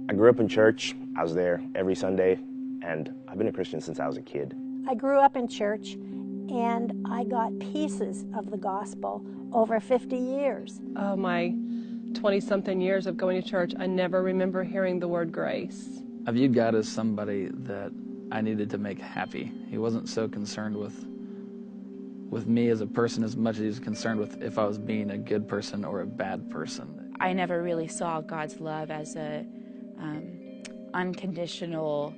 I grew up in church. I was there every Sunday, and I've been a Christian since I was a kid. I grew up in church, and I got pieces of the gospel over 50 years. Oh, my 20-something years of going to church, I never remember hearing the word grace. I viewed God as somebody that I needed to make happy. He wasn't so concerned with me as a person as much as he was concerned with if I was being a good person or a bad person. I never really saw God's love as a unconditional,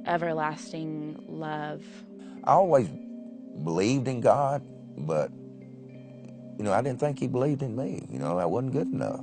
everlasting love. I always believed in God, but, I didn't think he believed in me. That wasn't good enough.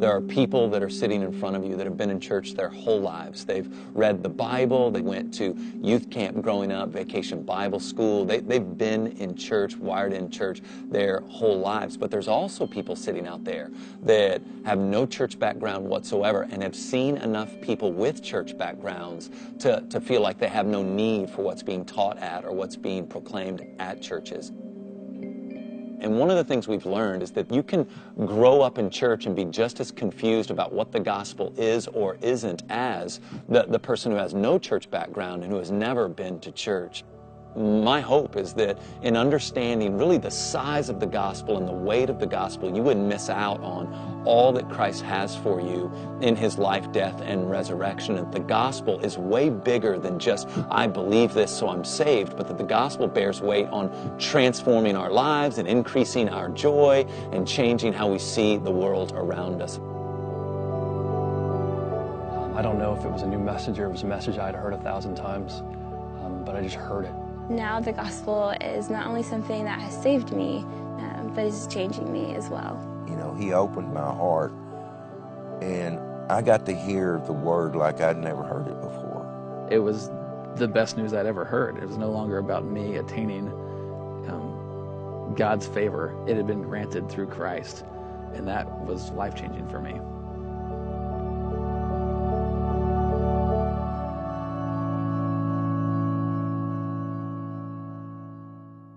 There are people that are sitting in front of you that have been in church their whole lives. They've read the Bible, they went to youth camp growing up, vacation Bible school. They've been in church, wired in church their whole lives. But there's also people sitting out there that have no church background whatsoever and have seen enough people with church backgrounds to feel like they have no need for what's being taught at or what's being proclaimed at churches. And one of the things we've learned is that you can grow up in church and be just as confused about what the gospel is or isn't as the person who has no church background and who has never been to church. My hope is that in understanding really the size of the gospel and the weight of the gospel, you wouldn't miss out on all that Christ has for you in his life, death, and resurrection. And the gospel is way bigger than just, I believe this, so I'm saved, but that the gospel bears weight on transforming our lives and increasing our joy and changing how we see the world around us. I don't know if it was a new message or it was a message I'd heard 1,000 times, but I just heard it. Now the gospel is not only something that has saved me, but is changing me as well. He opened my heart, and I got to hear the word like I'd never heard it before. It was the best news I'd ever heard. It was no longer about me attaining God's favor. It had been granted through Christ, and that was life-changing for me.